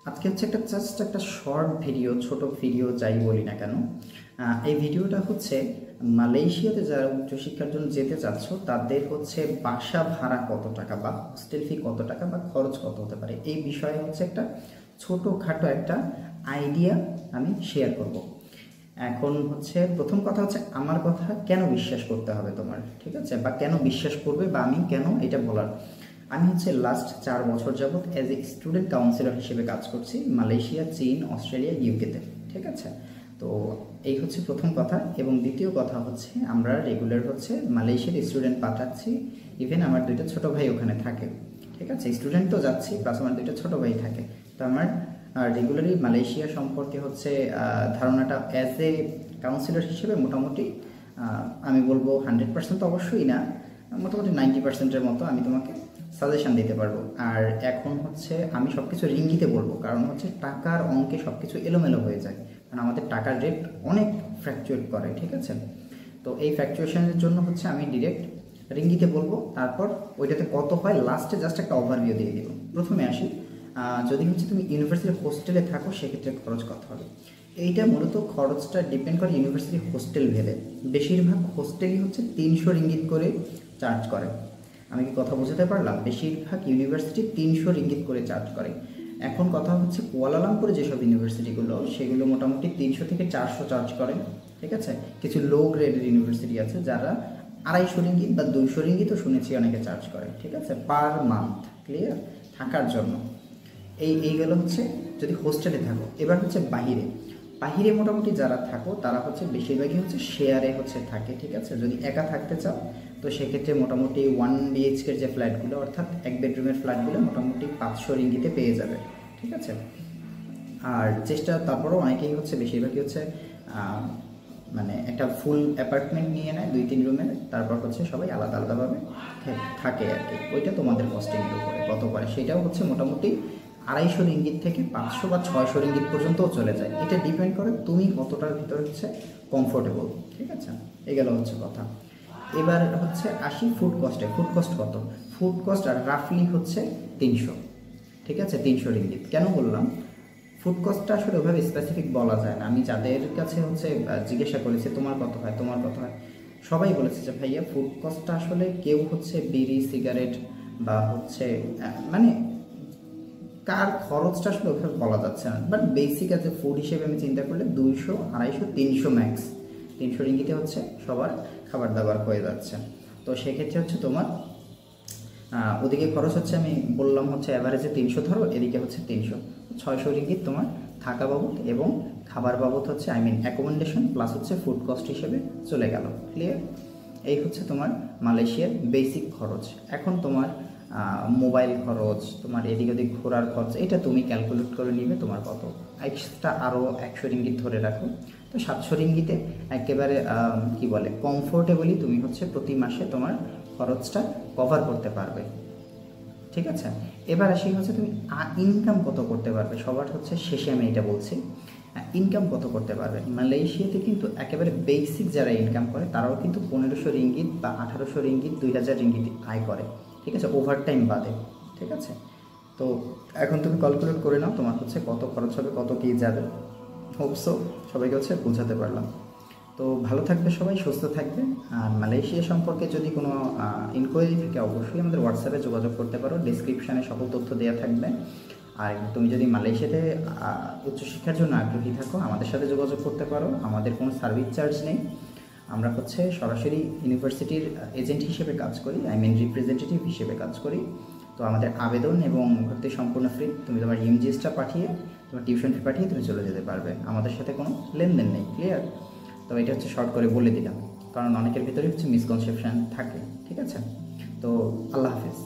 আজকে হচ্ছে জাস্ট একটা শর্ট ভিডিও, ছোট ভিডিও যাই বলি না কেন। এই ভিডিওটা হচ্ছে মালয়েশিয়াতে যারা উচ্চশিক্ষার জন্য যেতে চাচ্ছ তাদের হচ্ছে বাসা ভাড়া কত টাকা বা হোস্টেল ফি কত টাকা বা খরচ কত হতে পারে, এই বিষয়ে হচ্ছে একটা ছোটোখাটো একটা আইডিয়া আমি শেয়ার করব। এখন হচ্ছে প্রথম কথা হচ্ছে আমার কথা কেন বিশ্বাস করতে হবে তোমার, ঠিক আছে, বা কেন বিশ্বাস করবে বা আমি কেন এটা বলার। আমি হচ্ছে লাস্ট 4 বছর যাবৎ অ্যাজ এ স্টুডেন্ট কাউন্সিলর হিসেবে কাজ করছি মালয়েশিয়া, চীন, অস্ট্রেলিয়া, ইউকেতে, ঠিক আছে। তো এই হচ্ছে প্রথম কথা। এবং দ্বিতীয় কথা হচ্ছে আমরা রেগুলার হচ্ছে মালয়েশিয়ার স্টুডেন্ট পাঠাচ্ছি। ইভেন আমার 2টা ছোটো ভাই ওখানে থাকে, ঠিক আছে। স্টুডেন্ট তো যাচ্ছি, প্লাস আমার 2টা ছোটো ভাই থাকে। তো আমার রেগুলারই মালয়েশিয়া সম্পর্কে হচ্ছে ধারণাটা অ্যাজ এ কাউন্সিলর হিসেবে মোটামুটি আমি বলবো 100% তো অবশ্যই না, মোটামুটি 90%-এর মতো আমি তোমাকে সাজেশান দিতে পারবো। আর এখন হচ্ছে আমি সব কিছু রিঙ্গিতে বলবো, কারণ হচ্ছে টাকার অঙ্কে সব কিছু এলোমেলো হয়ে যায়, কারণ আমাদের টাকার রেট অনেক ফ্ল্যাকচুয়েট করে, ঠিক আছে। তো এই ফ্ল্যাকচুয়েশনের জন্য হচ্ছে আমি ডিরেক্ট রিঙ্গিতে বলবো, তারপর ওইটাতে কত হয় লাস্টে জাস্ট একটা ওভারভিউ দিয়ে দিব। প্রথমে আসি, যদি হচ্ছে তুমি ইউনিভার্সিটির হোস্টেলে থাকো সেক্ষেত্রে খরচ কত হবে। এইটা মূলত খরচটা ডিপেন্ড করে ইউনিভার্সিটি হোস্টেল ভেদে। বেশিরভাগ হোস্টেলই হচ্ছে 300 রিঙ্গিত করে চার্জ করে। আমি কি কথা বোঝাতে পারলাম? বেশিরভাগ ইউনিভার্সিটি 300 রিঙ্গিত করে চার্জ করে। এখন কথা হচ্ছে কুয়ালালামপুরে যেসব ইউনিভার্সিটিগুলো সেগুলো মোটামুটি 300 থেকে 400 চার্জ করে, ঠিক আছে। কিছু লো গ্রেডের ইউনিভার্সিটি আছে যারা 250 রিঙ্গিত বা 200 রিঙ্গিতও শুনেছি অনেকে চার্জ করে, ঠিক আছে, পার মান্থ, ক্লিয়ার, থাকার জন্য। এইগুলো হচ্ছে যদি হোস্টেলে থাকো। এবার হচ্ছে বাহিরে বাহিরে মোটামুটি যারা থাকো তারা হচ্ছে বেশিরভাগই হচ্ছে শেয়ারে হচ্ছে থাকে, ঠিক আছে। যদি একা থাকতে চাও তো সেক্ষেত্রে মোটামুটি 1 BHKর যে ফ্ল্যাটগুলো, অর্থাৎ 1 বেডরুমের ফ্ল্যাটগুলো মোটামুটি 500 রিঙ্গিতে পেয়ে যাবে, ঠিক আছে। আর তারপরেও অনেকেই হচ্ছে বেশিরভাগই হচ্ছে মানে একটা ফুল অ্যাপার্টমেন্ট নিয়ে নেয় 2-3 রুমের, তারপর হচ্ছে সবাই আলাদা আলাদাভাবে থাকে আর কি। ওইটা তোমাদের কস্টিংয়ের উপরে কত পারে, সেটাও হচ্ছে মোটামুটি 250 রিঙ্গিত থেকে 500 বা 600 রিঙ্গিত পর্যন্তও চলে যায়। এটা ডিপেন্ড করে তুমি কতটার ভিতরে হচ্ছে কমফোর্টেবল, ঠিক আছে। এগুলো হচ্ছে কথা। এবার হচ্ছে আসি ফুড কস্টে। ফুড কস্ট কত? ফুড কস্ট আর রাফলি হচ্ছে 300, ঠিক আছে, 300 রিঙ্গিত। কেন বললাম ফুড কস্টটা আসলে ওভাবে স্পেসিফিক বলা যায় না। আমি যাদের কাছে হচ্ছে জিজ্ঞাসা করেছি তোমার কত হয়, তোমার কত হয়, সবাই বলেছে যে ভাইয়া ফুড কস্টটা আসলে কেউ হচ্ছে বিড়ি সিগারেট বা হচ্ছে মানে কার খরচটা আসলে ওভাবে বলা যাচ্ছে না। But basic as a food হিসেবে আমি চিন্তা করলে 200, 250, 300 ম্যাক্স, 300 রিঙ্গিতে হচ্ছে সবার খাবার দাবার হয়ে যাচ্ছে। তো সেক্ষেত্রে হচ্ছে তোমার ওদিকে খরচ হচ্ছে আমি বললাম হচ্ছে অ্যাভারেজে 300 ধরো, এদিকে হচ্ছে 300, 600 রিঙ্গিত তোমার থাকা বাবদ এবং খাবার বাবদ হচ্ছে অ্যাকোমোডেশন প্লাস হচ্ছে ফুড কস্ট হিসেবে চলে গেল, ক্লিয়ার। এই হচ্ছে তোমার মালয়েশিয়ার বেসিক খরচ। এখন তোমার মোবাইল খরচ, তোমার এদিক ওদিক ঘোরার খরচ, এটা তুমি ক্যালকুলেট করে নিবে তোমার কত। এক্সট্রা আরও 100 রিঙ্গিত ধরে রাখো, তো 700 রিঙ্গিতে একেবারে কি বলে কমফোর্টেবলি তুমি হচ্ছে প্রতি মাসে তোমার খরচটা কভার করতে পারবে, ঠিক আছে। এবার আসি হচ্ছে তুমি ইনকাম কত করতে পারবে। সবার হচ্ছে শেষে আমি এটা বলছি, ইনকাম কত করতে পারবে। মালয়েশিয়াতে কিন্তু একেবারে বেসিক যারা ইনকাম করে তারাও কিন্তু 1500 রিঙ্গিত বা 1800 রিঙ্গিত, 2000 রিঙ্গিত আয় করে, ঠিক আছে, ওভারটাইম বাদে, ঠিক আছে। তো এখন তুমি ক্যালকুলেট করে নাও তোমার হচ্ছে কত খরচ হবে, কত কী যাবে। হোপসো সবাইকে হচ্ছে বোঝাতে পারলাম। তো ভালো থাকবে সবাই, সুস্থ থাকবে। আর মালয়েশিয়া সম্পর্কে যদি কোনো ইনকোয়ারি থাকে অবশ্যই আমাদের হোয়াটসঅ্যাপে যোগাযোগ করতে পারো, ডিসক্রিপশানে সকল তথ্য দেওয়া থাকবে। আর তুমি যদি মালয়েশিয়াতে উচ্চশিক্ষার জন্য আগ্রহী থাকো আমাদের সাথে যোগাযোগ করতে পারো। আমাদের কোনো সার্ভিস চার্জ নেই, আমরা হচ্ছে সরাসরি ইউনিভার্সিটির এজেন্ট হিসেবে কাজ করি, রিপ্রেজেন্টেটিভ হিসেবে কাজ করি। তো আমাদের আবেদন এবং ভর্তি সম্পূর্ণ ফ্রি। তুমি তোমার ইএমজিএসটা পাঠিয়ে, তোমার টিউশন ফি পাঠিয়ে তুমি চলে যেতে পারবে, আমাদের সাথে কোনো লেনদেন নেই, ক্লিয়ার। তো এটা হচ্ছে শর্ট করে বলে দিলাম, কারণ অনেকের ভিতরে হচ্ছে মিসকনসেপশন থাকে, ঠিক আছে। তো আল্লাহ হাফিজ।